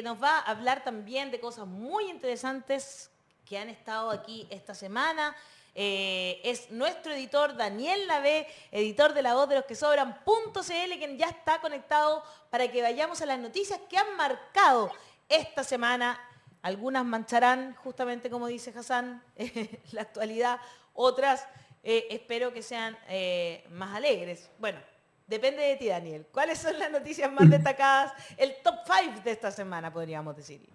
nos va a hablar también de cosas muy interesantes que han estado aquí esta semana. Es nuestro editor Daniel Lavé, editor de La Voz de los que Sobran.cl, quien ya está conectado para que vayamos a las noticias que han marcado esta semana. Algunas mancharán, justamente como dice Hassan, la actualidad, otras espero que sean más alegres. Bueno, depende de ti, Daniel. ¿Cuáles son las noticias más destacadas? El top 5 de esta semana, podríamos decir.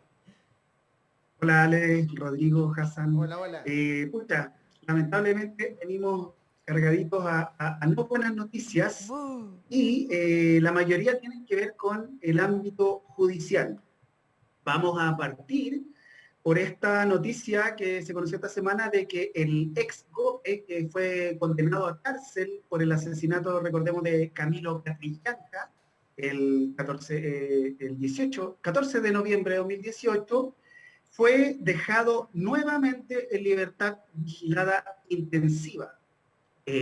Hola Ale, Rodrigo, Hassan. Hola, hola. Pucha, lamentablemente venimos cargaditos a no buenas noticias ¡Bú! y la mayoría tienen que ver con el ámbito judicial. Vamos a partir por esta noticia que se conoció esta semana de que el ex GOE, que fue condenado a cárcel por el asesinato, recordemos, de Camilo Catrillanca, el 14 de noviembre de 2018, fue dejado nuevamente en libertad vigilada intensiva.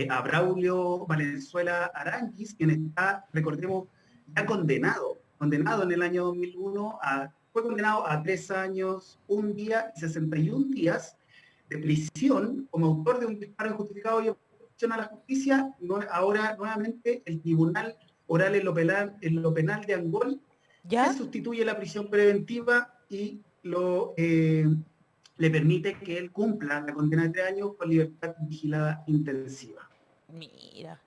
A Braulio Valenzuela Aranguis, quien está, recordemos, ya condenado en el año 2001, fue condenado a 3 años, 1 día y 61 días de prisión como autor de un disparo injustificado y obstrucción a la justicia. Ahora nuevamente el Tribunal Oral en lo penal de Angol le ¿Ya? sustituye la prisión preventiva y le permite que él cumpla la condena de 3 años con libertad vigilada intensiva. Mira,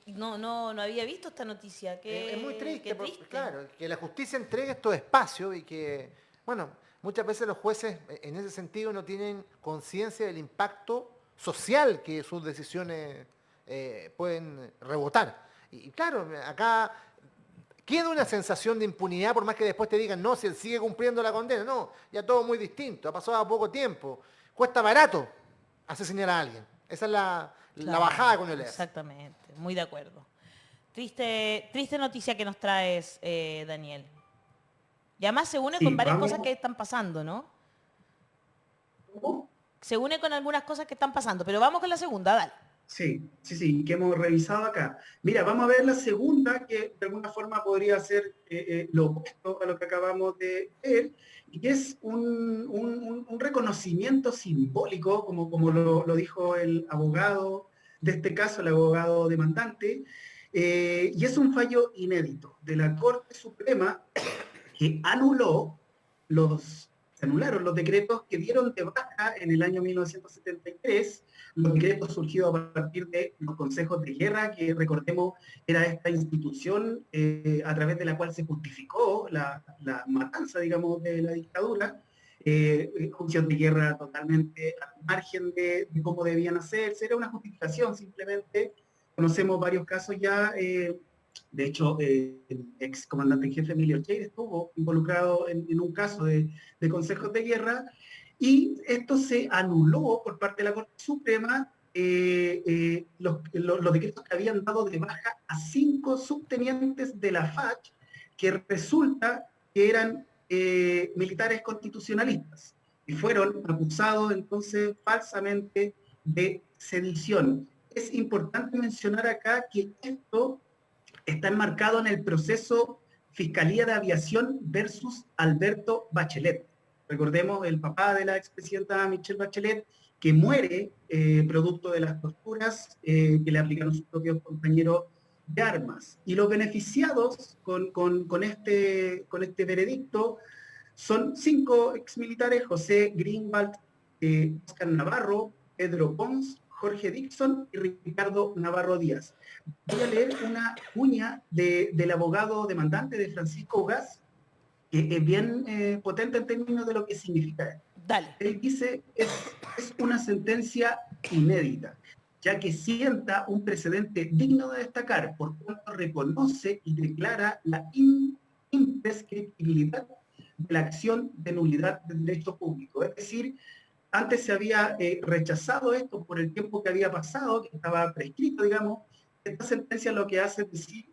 no había visto esta noticia. Es muy Qué triste, porque, triste. claro, que la justicia entregue estos espacios y que, bueno, muchas veces los jueces en ese sentido no tienen conciencia del impacto social que sus decisiones pueden rebotar. Y claro, acá queda una sensación de impunidad por más que después te digan, no, si él sigue cumpliendo la condena. No, ya todo muy distinto, ha pasado poco tiempo. Cuesta barato asesinar a alguien. Esa es la Claro, bajada con el ES. exactamente, muy de acuerdo. Triste noticia que nos traes, Daniel. Y además se une con Sí, varias cosas vamos. que están pasando, ¿no? ¿Cómo? Se une con algunas cosas que están pasando, pero vamos con la segunda, dale. Sí, que hemos revisado acá. Mira, vamos a ver la segunda, que de alguna forma podría ser lo opuesto a lo que acabamos de ver, y que es un reconocimiento simbólico, como lo dijo el abogado de este caso, el abogado demandante, y es un fallo inédito de la Corte Suprema que se anularon los decretos que dieron de baja en el año 1973, los decretos surgidos a partir de los consejos de guerra, que recordemos era esta institución a través de la cual se justificó la matanza, digamos, de la dictadura, juicios de guerra totalmente al margen de cómo debían hacerse, era una justificación simplemente. Conocemos varios casos ya. De hecho, el ex comandante en jefe Emilio Cheire estuvo involucrado en un caso de consejos de guerra y esto se anuló por parte de la Corte Suprema los decretos que habían dado de baja a 5 subtenientes de la FACH que resulta que eran militares constitucionalistas y fueron acusados entonces falsamente de sedición. Es importante mencionar acá que esto está enmarcado en el proceso Fiscalía de Aviación versus Alberto Bachelet. Recordemos el papá de la expresidenta Michelle Bachelet, que muere producto de las torturas que le aplicaron sus propios compañeros de armas. Y los beneficiados con este veredicto son 5 exmilitares: José Greenwald, Oscar Navarro, Pedro Pons, Jorge Dixon y Ricardo Navarro Díaz. Voy a leer una cuña del abogado demandante de Francisco Ugaz, que es bien potente en términos de lo que significa. Dale. Él dice, es una sentencia inédita, ya que sienta un precedente digno de destacar, por cuanto reconoce y declara la imprescriptibilidad de la acción de nulidad del derecho público. Es decir, antes se había rechazado esto por el tiempo que había pasado, que estaba prescrito, digamos. Esta sentencia lo que hace es decir,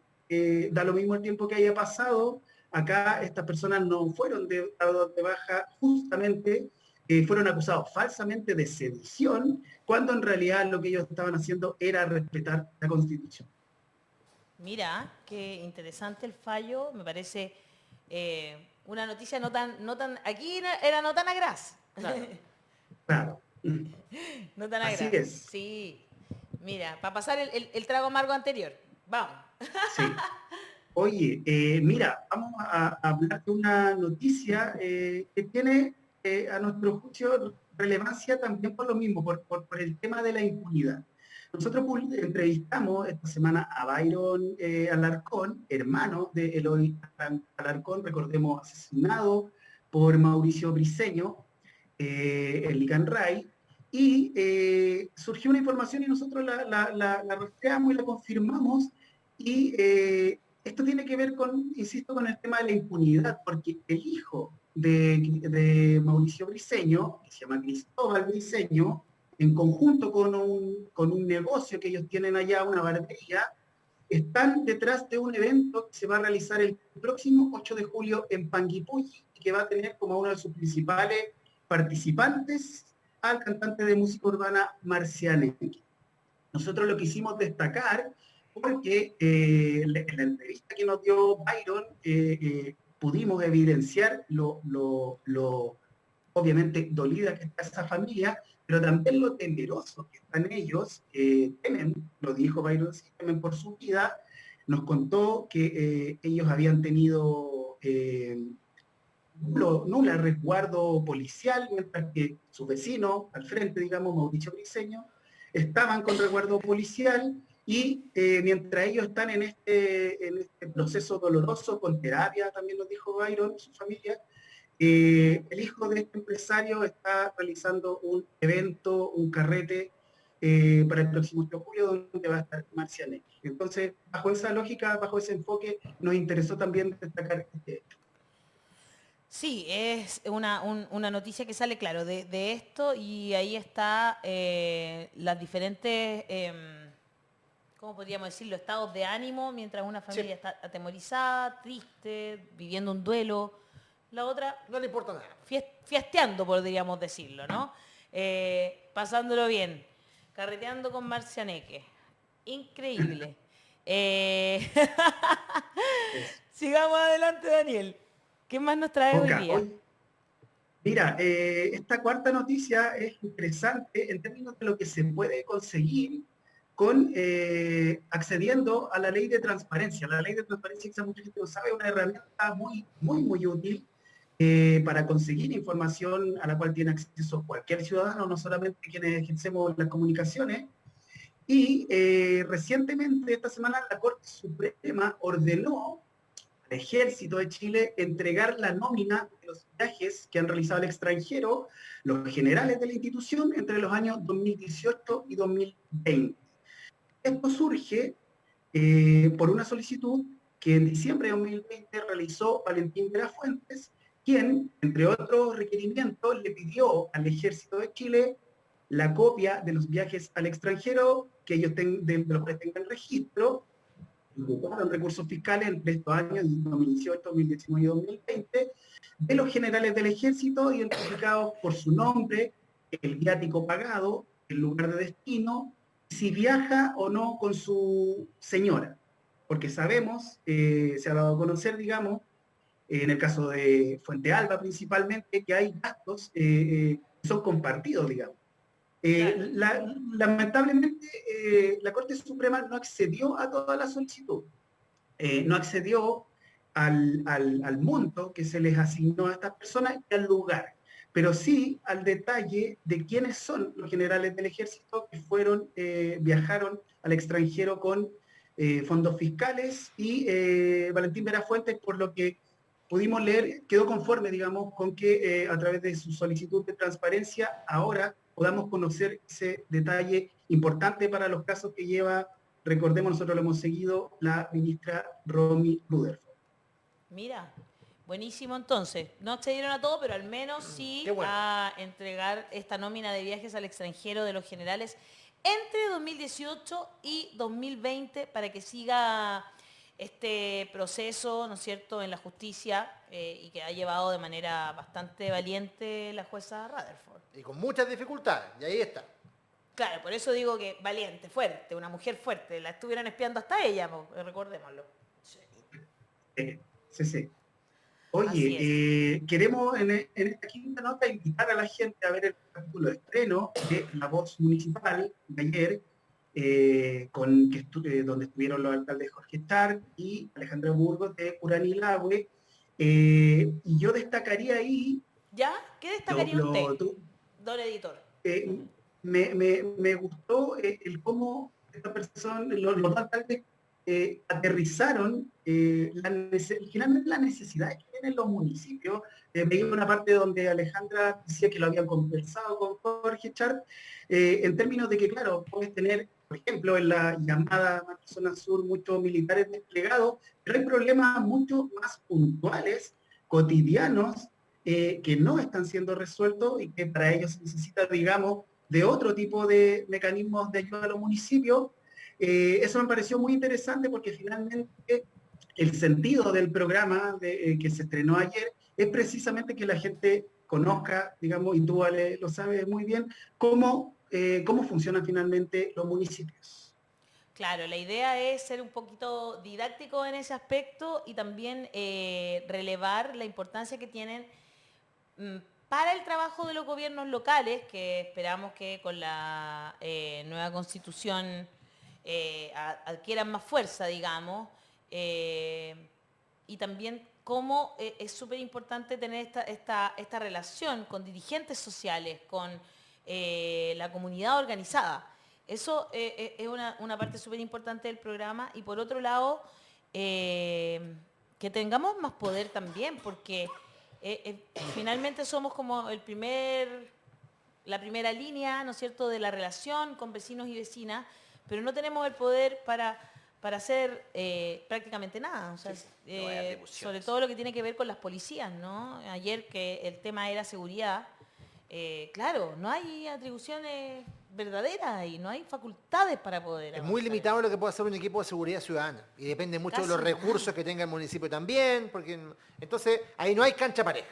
da lo mismo el tiempo que haya pasado, acá estas personas no fueron dados de baja justamente, fueron acusados falsamente de sedición, cuando en realidad lo que ellos estaban haciendo era respetar la Constitución. Mira, qué interesante el fallo, me parece Una noticia aquí era no tan agraz. Claro. Claro. No tan Así agraz. es. Sí. Mira, para pasar el trago amargo anterior. Vamos. Sí. Oye, mira, vamos a hablar de una noticia que tiene, a nuestro juicio, relevancia también por lo mismo, por el tema de la impunidad. Nosotros entrevistamos esta semana a Byron Alarcón, hermano de Eloy Alarcón, recordemos, asesinado por Mauricio Briceño, el Licanray, y surgió una información y nosotros la rastreamos y la confirmamos, y esto tiene que ver con, insisto, con el tema de la impunidad, porque el hijo de Mauricio Briceño, que se llama Cristóbal Briceño, en conjunto con un negocio que ellos tienen allá, una barbería, están detrás de un evento que se va a realizar el próximo 8 de julio en Panguipulli y que va a tener como uno de sus principales participantes al cantante de música urbana Marcianeque. Nosotros lo quisimos destacar porque en la entrevista que nos dio Byron pudimos evidenciar lo obviamente dolida que está esa familia, pero también lo temeroso que están ellos, temen, lo dijo Byron, sí, temen por su vida. Nos contó que ellos habían tenido nula resguardo policial, mientras que su vecino al frente, digamos, Mauricio Briceño, estaban con resguardo policial, y mientras ellos están en este proceso doloroso, con terapia, también nos dijo Byron, su familia, el hijo de este empresario está realizando un evento, un carrete, para el próximo 8 de julio, donde va a estar Marcianeque. Entonces, bajo esa lógica, bajo ese enfoque, nos interesó también destacar este. Sí, es una noticia que sale, claro, de esto y ahí está las diferentes, ¿cómo podríamos decirlo?, estados de ánimo mientras una Sí, familia está atemorizada, triste, viviendo un duelo. La otra, no le importa nada. fiesteando, podríamos decirlo, ¿no? Pasándolo bien, carreteando con Marcianeque. Increíble. Eh, Es. Sigamos adelante, Daniel. ¿Qué más nos trae hoy Oca, día? hoy, mira, esta cuarta noticia es interesante en términos de lo que se puede conseguir con accediendo a la ley de transparencia. La ley de transparencia, quizá mucha gente lo sabe, es una herramienta muy útil para conseguir información a la cual tiene acceso cualquier ciudadano, no solamente quienes ejercemos las comunicaciones. Y recientemente, esta semana, la Corte Suprema ordenó al Ejército de Chile entregar la nómina de los viajes que han realizado al extranjero los generales de la institución entre los años 2018 y 2020. Esto surge por una solicitud que en diciembre de 2020 realizó Valentín de las Fuentes, quien, entre otros requerimientos, le pidió al Ejército de Chile la copia de los viajes al extranjero que ellos de los cuales tengan registro, ocuparon recursos fiscales entre estos años, 2018, 2019 y 2020, de los generales del ejército identificados por su nombre, el viático pagado, el lugar de destino, si viaja o no con su señora. Porque sabemos, se ha dado a conocer, digamos, en el caso de Fuente Alba principalmente, que hay gastos que son compartidos, digamos. Claro. Lamentablemente, la Corte Suprema no accedió a toda la solicitud, no accedió al monto que se les asignó a estas personas y al lugar, pero sí al detalle de quiénes son los generales del ejército que viajaron al extranjero con fondos fiscales, y Valentín Verafuentes, por lo que pudimos leer, quedó conforme, digamos, con que a través de su solicitud de transparencia ahora podamos conocer ese detalle importante para los casos que lleva, recordemos, nosotros lo hemos seguido, la ministra Romy Rutherford. Mira, buenísimo entonces. No accedieron a todo, pero al menos sí Qué bueno. a entregar esta nómina de viajes al extranjero de los generales entre 2018 y 2020 para que siga este proceso, ¿no es cierto?, en la justicia y que ha llevado de manera bastante valiente la jueza Rutherford. Y con muchas dificultades, y ahí está. Claro, por eso digo que valiente, fuerte, una mujer fuerte. La estuvieron espiando hasta ella, recordémoslo. Sí, sí. Así Oye, es. queremos en esta quinta nota invitar a la gente a ver el capítulo de estreno de La Voz Municipal de ayer, donde estuvieron los alcaldes Jorge Stark y Alejandra Burgos de Curanilahue. Y yo destacaría ahí, ¿Ya? ¿Qué lo, destacaría usted, lo- tú- don editor? eh, me gustó el cómo esta persona, los dos alcaldes aterrizaron finalmente las necesidades que tienen los municipios. Veía una parte donde Alejandra decía que lo habían conversado con Jorge Char, en términos de que, claro, puedes tener, por ejemplo, en la llamada zona sur, muchos militares desplegados, pero hay problemas mucho más puntuales, cotidianos, que no están siendo resueltos y que para ellos se necesita, digamos, de otro tipo de mecanismos de ayuda a los municipios. Eso me pareció muy interesante porque finalmente el sentido del programa que se estrenó ayer es precisamente que la gente conozca, digamos, y tú, Ale, lo sabes muy bien, cómo funcionan finalmente los municipios. Claro, la idea es ser un poquito didáctico en ese aspecto y también relevar la importancia que tienen mm, para el trabajo de los gobiernos locales, que esperamos que con la nueva constitución adquieran más fuerza, digamos, eh, y también cómo es súper importante tener esta relación con dirigentes sociales, con la comunidad organizada. Eso es una parte súper importante del programa y por otro lado, que tengamos más poder también, porque finalmente somos como la primera línea, ¿no es cierto?, de la relación con vecinos y vecinas, pero no tenemos el poder para hacer prácticamente nada. O sea, no hay sobre atribuciones. todo lo que tiene que ver con las policías, ¿no? Ayer que el tema era seguridad, claro, no hay atribuciones verdaderas y no hay facultades para poder Es muy avanzar. limitado lo que puede hacer un equipo de seguridad ciudadana y depende mucho de los Casi recursos nada. que tenga el municipio también, porque entonces ahí no hay cancha pareja.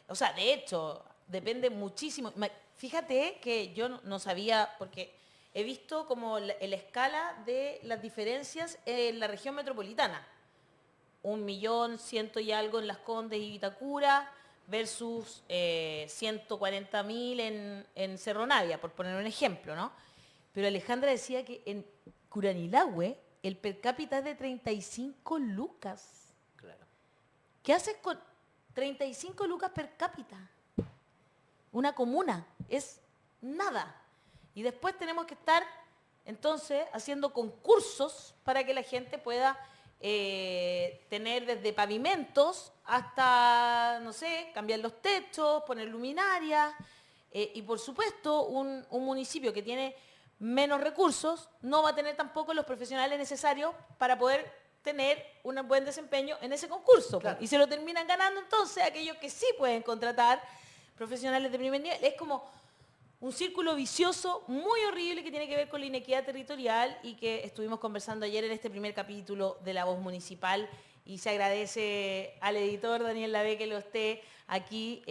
O sea, de hecho, depende muchísimo. Fíjate que yo no sabía, porque he visto como la escala de las diferencias en la región metropolitana. 1.100.000 y algo en Las Condes y Vitacura versus 140.000 en Cerro Navia, por poner un ejemplo, ¿no? Pero Alejandra decía que en Curanilahue el per cápita es de 35 lucas. Claro. ¿Qué haces con 35 lucas per cápita? Una comuna, es nada. Y después tenemos que estar entonces haciendo concursos para que la gente pueda tener desde pavimentos hasta, no sé, cambiar los techos, poner luminarias. Y por supuesto, un municipio que tiene menos recursos no va a tener tampoco los profesionales necesarios para poder tener un buen desempeño en ese concurso. Claro. Y se lo terminan ganando entonces aquellos que sí pueden contratar profesionales de primer nivel. Es como un círculo vicioso muy horrible que tiene que ver con la inequidad territorial y que estuvimos conversando ayer en este primer capítulo de La Voz Municipal y se agradece al editor Daniel Lavé que lo esté aquí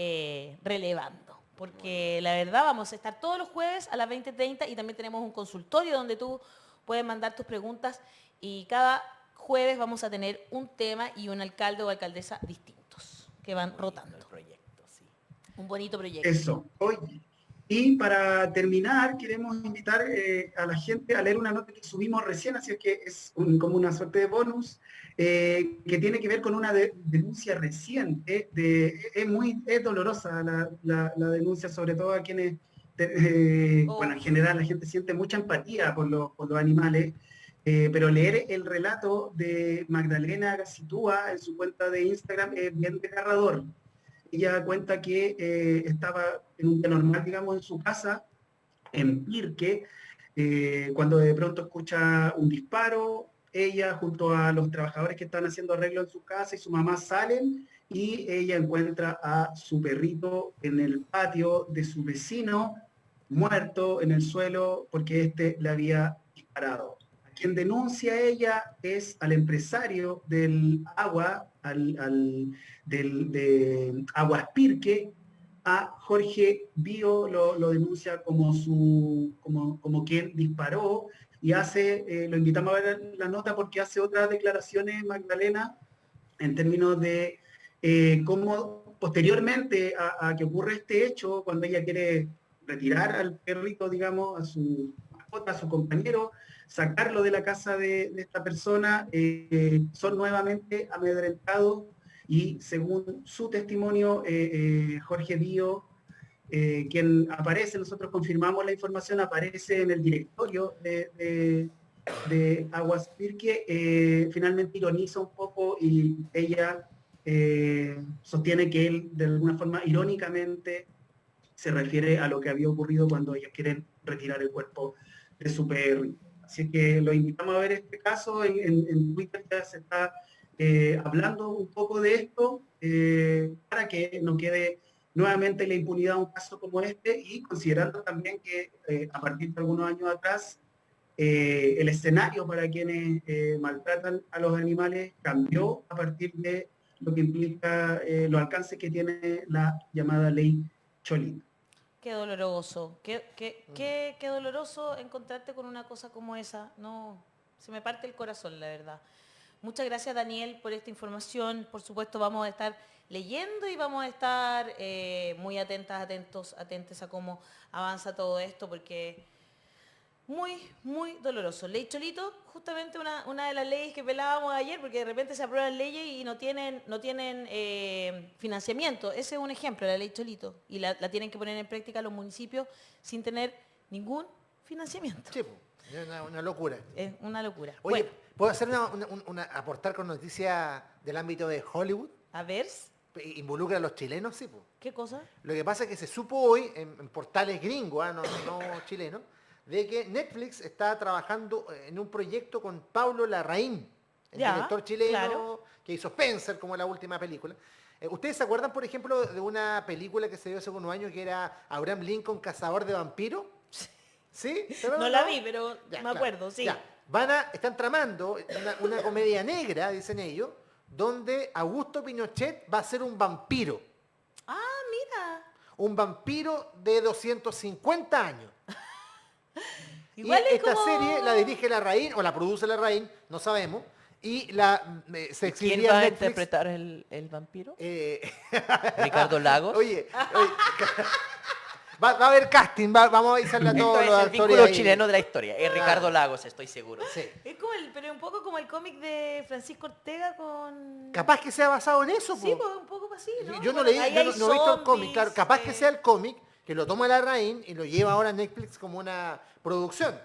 relevando. Porque la verdad vamos a estar todos los jueves a las 20:30 y también tenemos un consultorio donde tú puedes mandar tus preguntas y cada jueves vamos a tener un tema y un alcalde o alcaldesa distintos que van rotando. El proyecto, sí. Un bonito proyecto. Eso, oye. Y para terminar, queremos invitar a la gente a leer una nota que subimos recién, así que es como una suerte de bonus, que tiene que ver con una denuncia reciente. Es dolorosa la denuncia, sobre todo a quienes, bueno, en general la gente siente mucha empatía por los animales, pero leer el relato de Magdalena Gacitúa en su cuenta de Instagram es bien desgarrador. Ella cuenta que estaba en un día normal, digamos, en su casa, en Pirque, cuando de pronto escucha un disparo, ella junto a los trabajadores que están haciendo arreglo en su casa y su mamá salen y ella encuentra a su perrito en el patio de su vecino, muerto en el suelo porque éste le había disparado. Quien denuncia a ella es al empresario del agua, de Aguas Pirque, a Jorge Bío lo denuncia como quien disparó y lo invitamos a ver la nota porque hace otras declaraciones, Magdalena, en términos de cómo posteriormente a que ocurre este hecho, cuando ella quiere retirar al perrito, digamos, a su mascota, a su compañero, sacarlo de la casa de esta persona, son nuevamente amedrentados y según su testimonio, Jorge Dío, quien aparece, nosotros confirmamos la información, aparece en el directorio de Aguas Pirque, finalmente ironiza un poco y ella sostiene que él de alguna forma irónicamente se refiere a lo que había ocurrido cuando ellos quieren retirar el cuerpo de su perro. Así que lo invitamos a ver este caso, en Twitter ya se está hablando un poco de esto, para que no quede nuevamente la impunidad a un caso como este, y considerando también que a partir de algunos años atrás, el escenario para quienes maltratan a los animales cambió a partir de lo que implica los alcances que tiene la llamada ley Cholito. Qué doloroso, qué doloroso encontrarte con una cosa como esa. No, se me parte el corazón, la verdad. Muchas gracias, Daniel, por esta información. Por supuesto, vamos a estar leyendo y vamos a estar muy atentos a cómo avanza todo esto, porque muy, muy doloroso. Ley Cholito, justamente una de las leyes que pelábamos ayer, porque de repente se aprueban leyes y no tienen financiamiento. Ese es un ejemplo, la ley Cholito. Y la tienen que poner en práctica los municipios sin tener ningún financiamiento. Sí, po, es una locura. Es una locura. Oye, Bueno, ¿puedo hacer aportar con noticias del ámbito de Hollywood? a ver, ¿Involucra a los chilenos? Sí, po. ¿qué cosa? Lo que pasa es que se supo hoy en portales gringos, no chilenos, de que Netflix está trabajando en un proyecto con Pablo Larraín, el director chileno, claro, que hizo Spencer como la última película. ¿Ustedes se acuerdan, por ejemplo, de una película que se dio hace unos años que era Abraham Lincoln, cazador de vampiros? ¿Sí? No la vi, pero me acuerdo, sí. Ya. Están tramando una comedia negra, dicen ellos, donde Augusto Pinochet va a ser un vampiro. Ah, mira. Un vampiro de 250 años. Igual y es esta como... serie la dirige Larraín, o la produce Larraín, no sabemos, y se exhibiría ¿Quién va en a Netflix. interpretar el vampiro? Eh, ¿Ricardo Lagos? oye, va a haber casting, vamos a avisarle a todos Esto es los el actores vínculo ahí. chileno de la historia. Es Ricardo Lagos, estoy seguro. Sí. Es como pero un poco como el cómic de Francisco Ortega con... Capaz que sea basado en eso, Sí, po. pues un poco así, ¿no? Yo no Bueno, leí, ahí yo hay no he visto el cómic, zombies, claro, capaz que sea el cómic que lo toma Larraín y lo lleva ahora a Netflix como una producción.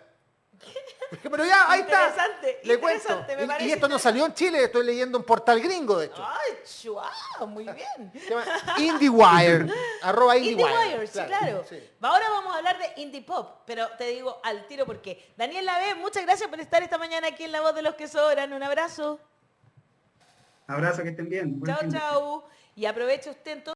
Pero ya, ahí está. Interesante, Le cuento. interesante, me Y parece esto no salió en Chile, estoy leyendo un portal gringo, de hecho. Ay, chua, muy bien. Se llama IndieWire. @ IndieWire, sí, claro. Sí. Ahora vamos a hablar de Indie Pop, pero te digo al tiro porque Daniel Lavé, muchas gracias por estar esta mañana aquí en La Voz de los que Sobran. Un abrazo. Abrazo, que estén bien. Buen Chao, fin de- chao. Y aproveche usted entonces.